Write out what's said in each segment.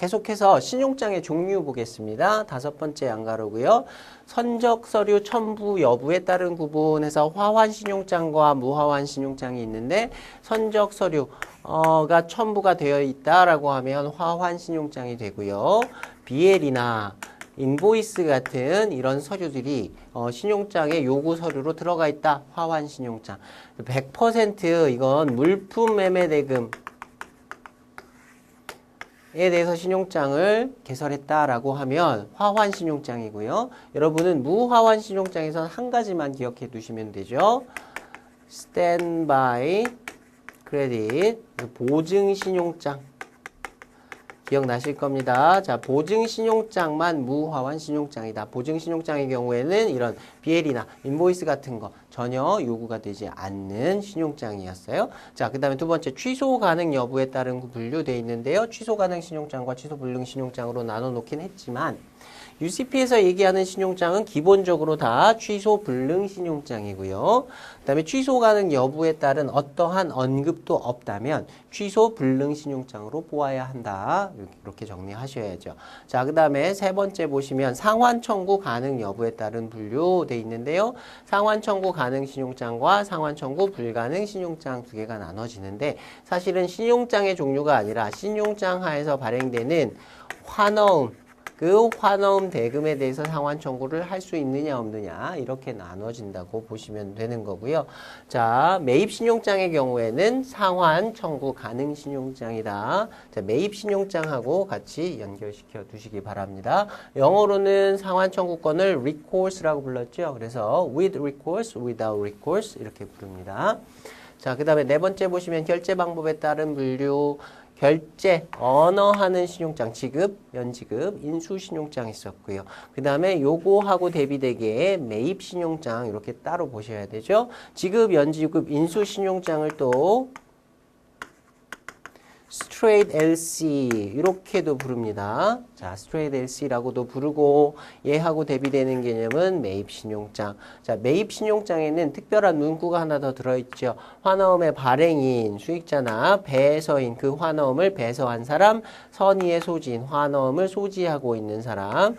계속해서 신용장의 종류 보겠습니다. 5번째 양가로고요. 선적 서류 첨부 여부에 따른 구분해서 화환 신용장과 무화환 신용장이 있는데 선적 서류가 첨부가 되어 있다라고 하면 화환 신용장이 되고요. BL이나 인보이스 같은 이런 서류들이 신용장의 요구 서류로 들어가 있다. 화환 신용장. 100% 이건 물품 매매 대금 에 대해서 신용장을 개설했다라고 하면 화환 신용장이고요. 여러분은 무화환 신용장에서는 한 가지만 기억해 두시면 되죠. 스탠바이 크레딧 보증 신용장 기억나실 겁니다. 자, 보증 신용장만 무화환 신용장이다. 보증 신용장의 경우에는 이런 BL이나 인보이스 같은 거 전혀 요구가 되지 않는 신용장이었어요. 자, 그 다음에 두 번째 취소 가능 여부에 따른 분류되어 있는데요. 취소 가능 신용장과 취소 불능 신용장으로 나눠 놓긴 했지만 UCP에서 얘기하는 신용장은 기본적으로 다 취소 불능 신용장이고요. 그 다음에 취소 가능 여부에 따른 어떠한 언급도 없다면 취소 불능 신용장으로 보아야 한다. 이렇게 정리하셔야죠. 자, 그 다음에 세 번째 보시면 상환 청구 가능 여부에 따른 분류되어 있는데요. 상환 청구 가능 신용장과 상환 청구 불가능 신용장 두 개가 나눠지는데 사실은 신용장의 종류가 아니라 신용장 하에서 발행되는 환어음 그 환어음 대금에 대해서 상환 청구를 할 수 있느냐 없느냐 이렇게 나눠진다고 보시면 되는 거고요. 자, 매입 신용장의 경우에는 상환 청구 가능 신용장이다. 자, 매입 신용장하고 같이 연결시켜 두시기 바랍니다. 영어로는 상환 청구권을 recours라고 불렀죠. 그래서 with recourse, without recourse 이렇게 부릅니다. 자, 그 다음에 네 번째 보시면 결제 방법에 따른 분류 결제, 언어하는 신용장, 지급, 연지급, 인수신용장 있었고요. 그 다음에 요거하고 대비되게 매입 신용장 이렇게 따로 보셔야 되죠. 지급, 연지급, 인수신용장을 또 straight LC 이렇게도 부릅니다. 자, straight LC라고도 부르고 얘하고 대비되는 개념은 매입 신용장. 자, 매입 신용장에는 특별한 문구가 하나 더 들어있죠. 환어음의 발행인, 수익자나 배서인, 그 환어음을 배서한 사람, 선의의 소지인, 환어음을 소지하고 있는 사람,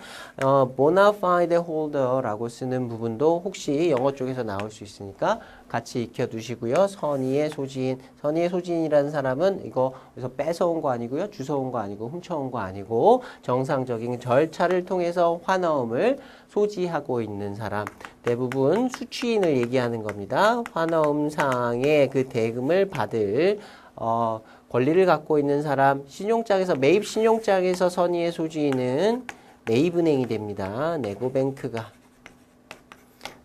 bona fide holder라고 쓰는 부분도 혹시 영어 쪽에서 나올 수 있으니까 같이 익혀두시고요. 선의의 소지인, 선의의 소지인이라는 사람은 이거 그래서 뺏어온 거 아니고요. 주워온 거 아니고 훔쳐온 거 아니고 정상적인 절차를 통해서 환어음을 소지하고 있는 사람. 대부분 수취인을 얘기하는 겁니다. 환어음상의 그 대금을 받을 권리를 갖고 있는 사람. 신용장에서 매입 신용장에서 선의의 소지인은 매입은행이 됩니다. 네고뱅크가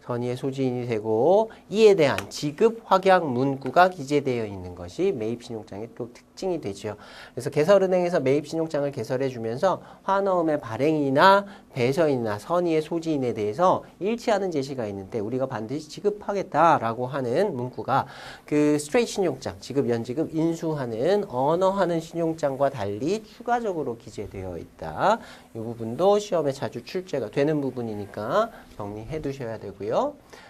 선의의 소지인이 되고 이에 대한 지급 확약 문구가 기재되어 있는 것이 매입신용장의 또 특징이 되죠. 그래서 개설은행에서 매입신용장을 개설해 주면서 환어음의 발행이나 배서인이나 선의의 소지인에 대해서 일치하는 제시가 있는데 우리가 반드시 지급하겠다라고 하는 문구가 그 스트레이트 신용장, 지급, 연지급, 인수하는 언어하는 신용장과 달리 추가적으로 기재되어 있다. 이 부분도 시험에 자주 출제가 되는 부분이니까 정리해 두셔야 되고요.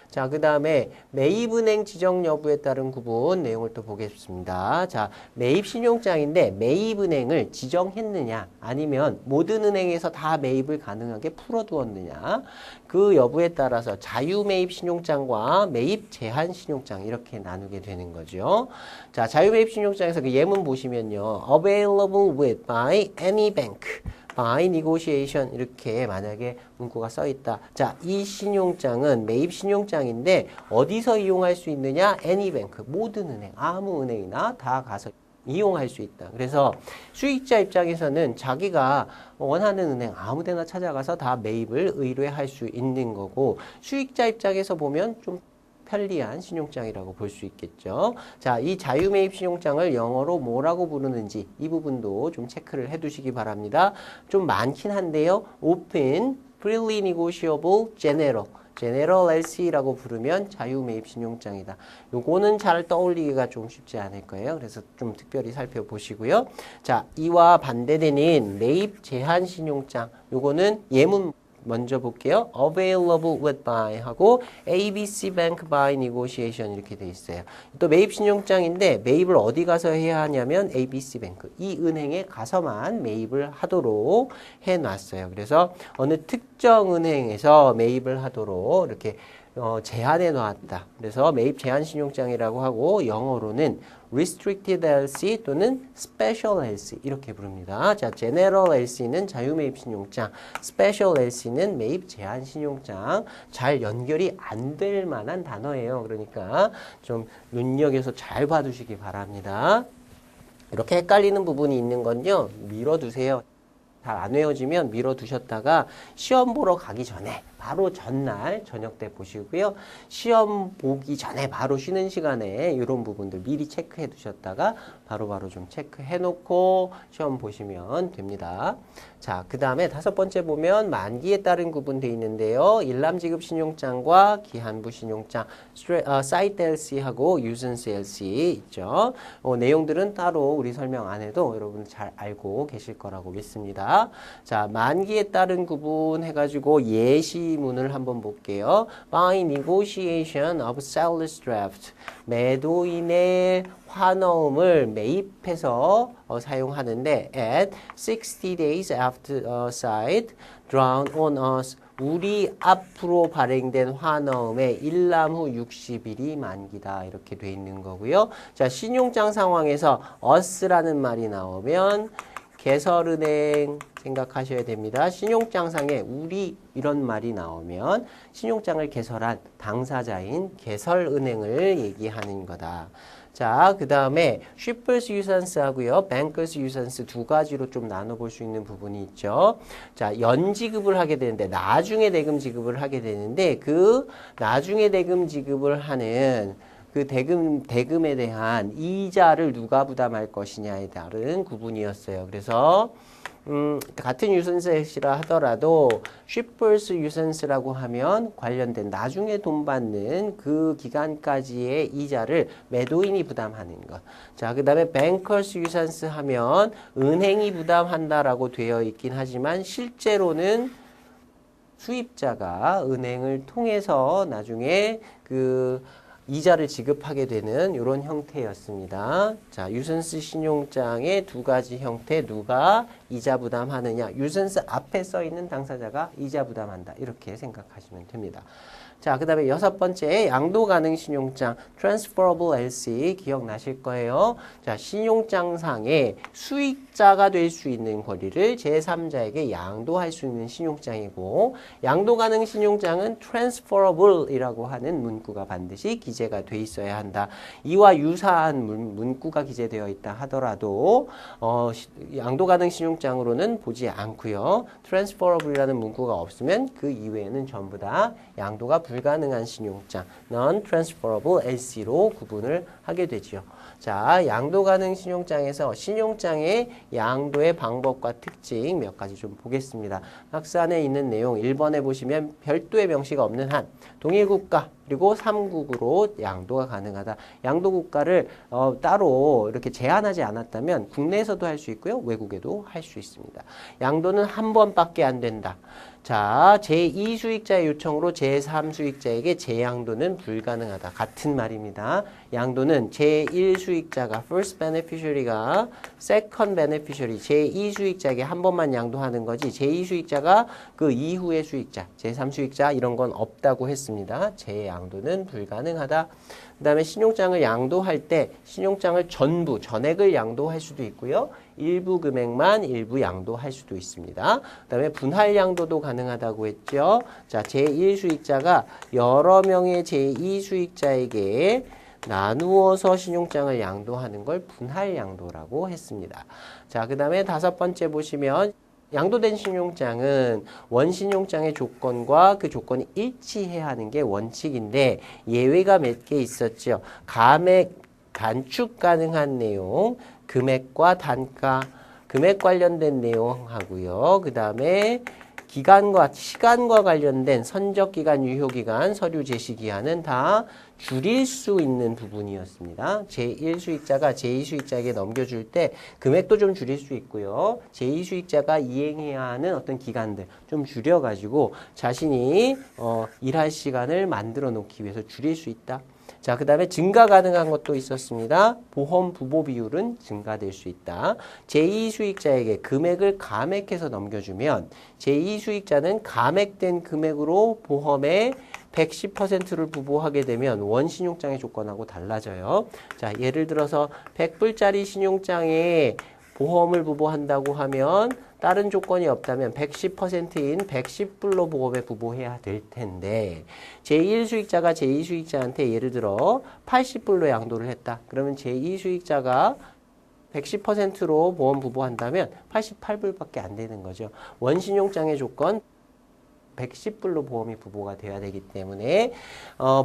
자, 그 다음에 매입은행 지정 여부에 따른 구분 내용을 또 보겠습니다. 자, 매입 신용장인데 매입은행을 지정했느냐 아니면 모든 은행에서 다 매입을 가능하게 풀어두었느냐 그 여부에 따라서 자유매입 신용장과 매입 제한 신용장 이렇게 나누게 되는 거죠. 자, 자유매입 신용장에서 그 예문 보시면요. available with by any bank by negotiation 이렇게 만약에 문구가 써 있다. 자, 이 신용장은 매입 신용장인데 어디서 이용할 수 있느냐? 애니뱅크 모든 은행, 아무 은행이나 다 가서 이용할 수 있다. 그래서 수익자 입장에서는 자기가 원하는 은행 아무 데나 찾아가서 다 매입을 의뢰할 수 있는 거고 수익자 입장에서 보면 좀 편리한 신용장이라고 볼 수 있겠죠. 자, 이 자유매입 신용장을 영어로 뭐라고 부르는지 이 부분도 좀 체크를 해 두시기 바랍니다. 좀 많긴 한데요. Open, Freely Negotiable, General LC라고 부르면 자유매입 신용장이다. 요거는 잘 떠올리기가 좀 쉽지 않을 거예요. 그래서 좀 특별히 살펴보시고요. 자, 이와 반대되는 매입 제한 신용장. 요거는 예문 먼저 볼게요. available with by 하고 ABC Bank by negotiation 이렇게 돼 있어요. 또 매입 신용장인데 매입을 어디 가서 해야 하냐면 ABC Bank 이 은행에 가서만 매입을 하도록 해놨어요. 그래서 어느 특정 은행에서 매입을 하도록 이렇게 제한해 놨다. 그래서 매입 제한 신용장이라고 하고 영어로는 restricted LC 또는 special LC 이렇게 부릅니다. 자, general LC는 자유매입 신용장, special LC는 매입 제한 신용장. 잘 연결이 안 될 만한 단어예요. 그러니까 좀 눈여겨서 잘 봐두시기 바랍니다. 이렇게 헷갈리는 부분이 있는 건요. 미뤄두세요. 잘 안 외워지면 미뤄두셨다가 시험 보러 가기 전에 바로 전날 저녁 때 보시고요. 시험 보기 전에 바로 쉬는 시간에 이런 부분들 미리 체크해 두셨다가 바로바로 좀 체크해 놓고 시험 보시면 됩니다. 자, 그 다음에 5번째 보면 만기에 따른 구분되어 있는데요. 일람지급 신용장과 기한부 신용장, 사이트 LC하고 유선스 LC 있죠. 내용들은 따로 우리 설명 안 해도 여러분 잘 알고 계실 거라고 믿습니다. 자, 만기에 따른 구분 해가지고 예시문을 한번 볼게요. By negotiation of seller's draft. 매도인의 환어음을 매입해서 사용하는데 at 60 days after side drawn on us 우리 앞으로 발행된 환어음의 일람 후 60일이 만기다 이렇게 돼 있는 거고요. 자, 신용장 상황에서 us라는 말이 나오면 개설은행 생각하셔야 됩니다. 신용장상에 우리 이런 말이 나오면 신용장을 개설한 당사자인 개설은행을 얘기하는 거다. 자, 그 다음에 shippers 유선스 하고요. bankers 유선스 두 가지로 좀 나눠볼 수 있는 부분이 있죠. 자, 연지급을 하게 되는데 나중에 대금 지급을 하게 되는데 그 나중에 대금 지급을 하는 그 대금에 대한 이자를 누가 부담할 것이냐에 따른 구분이었어요. 그래서 같은 유선스라 하더라도 shippers 유선스라고 하면 관련된 나중에 돈 받는 그 기간까지의 이자를 매도인이 부담하는 것. 자, 그 다음에 bankers 유선스 하면 은행이 부담한다라고 되어 있긴 하지만 실제로는 수입자가 은행을 통해서 나중에 그 이자를 지급하게 되는 이런 형태였습니다. 자, 유선스 신용장의 두 가지 형태, 누가 이자 부담하느냐. 유선스 앞에 써 있는 당사자가 이자 부담한다. 이렇게 생각하시면 됩니다. 자, 그 다음에 6번째 양도 가능 신용장 transferable LC 기억나실 거예요. 자, 신용장상에 수익자가 될 수 있는 권리를 제3자에게 양도할 수 있는 신용장이고 양도 가능 신용장은 transferable이라고 하는 문구가 반드시 기재가 돼 있어야 한다. 이와 유사한 문구가 기재되어 있다 하더라도 양도 가능 신용장으로는 보지 않고요. transferable이라는 문구가 없으면 그 이외에는 전부 다 양도가 불가능한 신용장, non-transferable LC로 구분을 하게 되죠. 자, 양도 가능 신용장에서 신용장의 양도의 방법과 특징 몇 가지 좀 보겠습니다. 학산에 있는 내용 1번에 보시면 별도의 명시가 없는 한 동일국가 그리고 3국으로 양도가 가능하다. 양도국가를 따로 이렇게 제한하지 않았다면 국내에서도 할 수 있고요. 외국에도 할 수 있습니다. 양도는 한 번밖에 안 된다. 자, 제2수익자의 요청으로 제3수익자에게 재양도는 불가능하다. 같은 말입니다. 양도는 제1수익자가 first beneficiary가 second beneficiary 제2수익자에게 한 번만 양도하는 거지 제2수익자가 그 이후의 수익자, 제3수익자 이런 건 없다고 했습니다. 재양도는 불가능하다. 그 다음에 신용장을 양도할 때 신용장을 전부, 전액을 양도할 수도 있고요. 일부 금액만 일부 양도할 수도 있습니다. 그 다음에 분할 양도도 가능하다고 했죠. 자, 제1수익자가 여러 명의 제2수익자에게 나누어서 신용장을 양도하는 걸 분할 양도라고 했습니다. 자, 그 다음에 5번째 보시면 양도된 신용장은 원신용장의 조건과 그 조건이 일치해야 하는 게 원칙인데 예외가 몇 개 있었죠. 감액 단축 가능한 내용, 금액과 단가, 금액 관련된 내용 하고요. 그 다음에 기간과 시간과 관련된 선적기간, 유효기간, 서류 제시기한은 다 줄일 수 있는 부분이었습니다. 제1수익자가 제2수익자에게 넘겨줄 때 금액도 좀 줄일 수 있고요. 제2수익자가 이행해야 하는 어떤 기간들 좀 줄여가지고 자신이 일할 시간을 만들어 놓기 위해서 줄일 수 있다. 자, 그 다음에 증가 가능한 것도 있었습니다. 보험 부보 비율은 증가될 수 있다. 제2수익자에게 금액을 감액해서 넘겨주면 제2수익자는 감액된 금액으로 보험의 110%를 부보하게 되면 원신용장의 조건하고 달라져요. 자, 예를 들어서 100불짜리 신용장에 보험을 부보한다고 하면 다른 조건이 없다면 110%인 110불로 보험에 부보해야 될 텐데 제1수익자가 제2수익자한테 예를 들어 80불로 양도를 했다. 그러면 제2수익자가 110%로 보험 부보한다면 88불밖에 안 되는 거죠. 원신용장의 조건 110불로 보험이 부보가 돼야 되기 때문에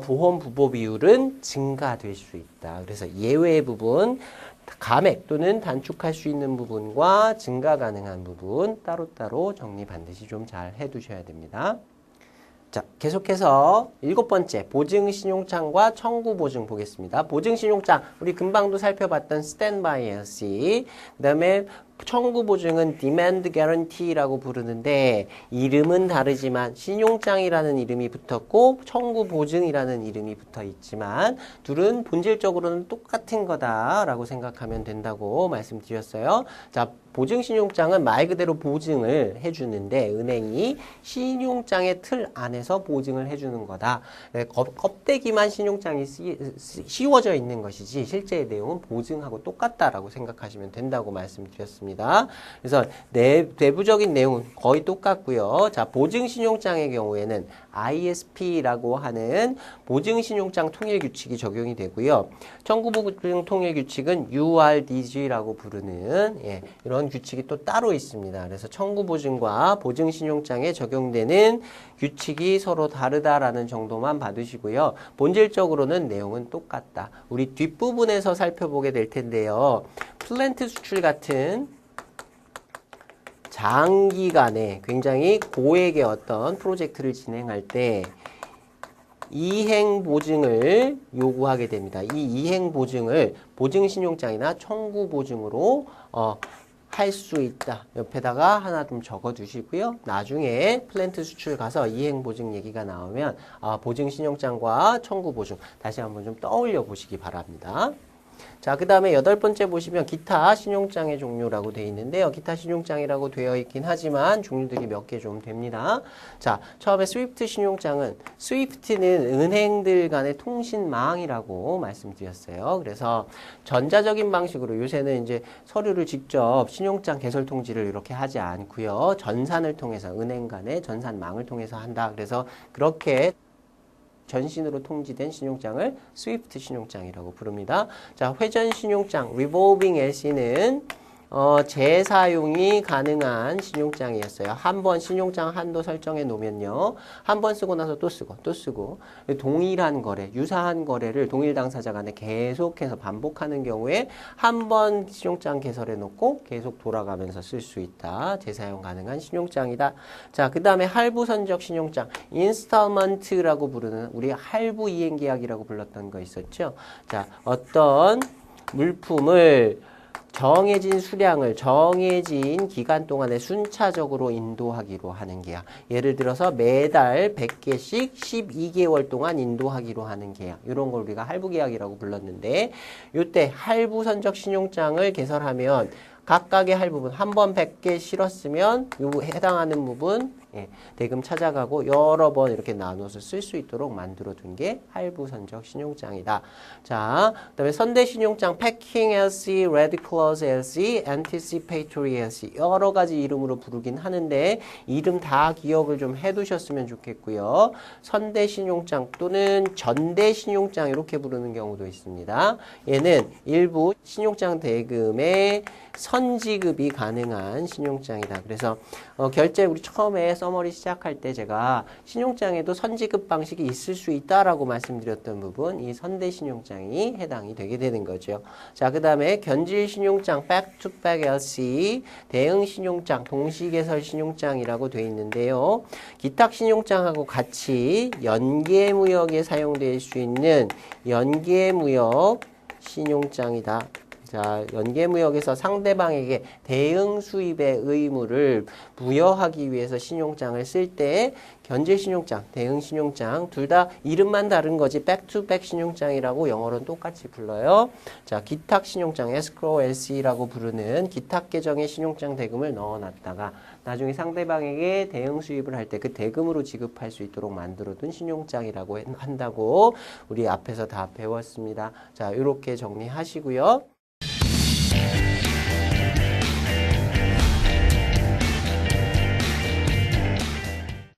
보험 부보 비율은 증가될 수 있다. 그래서 예외의 부분 감액 또는 단축할 수 있는 부분과 증가 가능한 부분 따로따로 정리 반드시 좀 잘 해두셔야 됩니다. 자, 계속해서 7번째 보증신용장과 청구보증 보겠습니다. 보증신용장 우리 금방도 살펴봤던 스탠바이 LC 그 다음에 청구보증은 디맨드 개런티라고 부르는데 이름은 다르지만 신용장이라는 이름이 붙었고 청구보증이라는 이름이 붙어 있지만 둘은 본질적으로는 똑같은 거다라고 생각하면 된다고 말씀드렸어요. 자, 보증신용장은 말 그대로 보증을 해주는데 은행이 신용장의 틀 안에서 보증을 해주는 거다. 껍데기만 신용장이 씌워져 있는 것이지 실제의 내용은 보증하고 똑같다라고 생각하시면 된다고 말씀드렸습니다. 그래서 내부적인 내용은 거의 똑같고요. 자, 보증신용장의 경우에는 ISP라고 하는 보증신용장 통일규칙이 적용이 되고요. 청구보증 통일규칙은 URDG라고 부르는 이런 규칙이 또 따로 있습니다. 그래서 청구보증과 보증신용장에 적용되는 규칙이 서로 다르다라는 정도만 봐두시고요. 본질적으로는 내용은 똑같다. 우리 뒷부분에서 살펴보게 될 텐데요. 플랜트 수출 같은 장기간에 굉장히 고액의 어떤 프로젝트를 진행할 때 이행보증을 요구하게 됩니다. 이 이행보증을 보증신용장이나 청구보증으로 할 수 있다. 옆에다가 하나 좀 적어 두시고요. 나중에 플랜트 수출 가서 이행보증 얘기가 나오면 보증신용장과 청구보증 다시 한번 좀 떠올려 보시기 바랍니다. 자, 그 다음에 8번째 보시면 기타 신용장의 종류라고 되어 있는데요. 기타 신용장이라고 되어 있긴 하지만 종류들이 몇 개 좀 됩니다. 자, 처음에 스위프트 신용장은 스위프트는 은행들 간의 통신망이라고 말씀드렸어요. 그래서 전자적인 방식으로 요새는 이제 서류를 직접 신용장 개설 통지를 이렇게 하지 않고요. 전산을 통해서 은행 간의 전산망을 통해서 한다. 그래서 그렇게 전신으로 통지된 신용장을 스위프트 신용장이라고 부릅니다. 자, 회전 신용장, 리볼빙 LC는 재사용이 가능한 신용장이었어요. 한 번 신용장 한도 설정해 놓으면요. 한 번 쓰고 나서 또 쓰고 또 쓰고 동일한 거래, 유사한 거래를 동일 당사자 간에 계속해서 반복하는 경우에 한 번 신용장 개설해 놓고 계속 돌아가면서 쓸 수 있다. 재사용 가능한 신용장이다. 자, 그 다음에 할부 선적 신용장, 인스톨먼트라고 부르는 우리 할부 이행계약이라고 불렀던 거 있었죠. 자, 어떤 물품을 정해진 수량을 정해진 기간 동안에 순차적으로 인도하기로 하는 계약. 예를 들어서 매달 100개씩 12개월 동안 인도하기로 하는 계약. 이런 걸 우리가 할부계약이라고 불렀는데 이때 할부선적 신용장을 개설하면 각각의 할부분 한 번 100개 실었으면 요 해당하는 부분 대금 찾아가고 여러 번 이렇게 나눠서 쓸 수 있도록 만들어 둔 게 할부선적 신용장이다. 자, 그다음에 선대 신용장, 패킹 LC, 레드 클로즈 LC, anticipatory LC 여러 가지 이름으로 부르긴 하는데 이름 다 기억을 좀 해두셨으면 좋겠고요. 선대 신용장 또는 전대 신용장 이렇게 부르는 경우도 있습니다. 얘는 일부 신용장 대금의 선지급이 가능한 신용장이다. 그래서 결제 우리 처음에 서머리 시작할 때 제가 신용장에도 선지급 방식이 있을 수 있다라고 말씀드렸던 부분, 이 선대신용장이 해당이 되게 되는 거죠. 자, 그 다음에 견질신용장, back-to-back LC, 대응신용장, 동시개설신용장이라고 되어 있는데요. 기탁신용장하고 같이 연계무역에 사용될 수 있는 연계무역 신용장이다. 자, 연계무역에서 상대방에게 대응 수입의 의무를 부여하기 위해서 신용장을 쓸 때 견질신용장, 대응신용장 둘 다 이름만 다른 거지 백투백 신용장이라고 영어로는 똑같이 불러요. 자, 기탁신용장, escrow LC라고 부르는 기탁 계정에 신용장 대금을 넣어놨다가 나중에 상대방에게 대응 수입을 할 때 그 대금으로 지급할 수 있도록 만들어둔 신용장이라고 한다고 우리 앞에서 다 배웠습니다. 자, 이렇게 정리하시고요.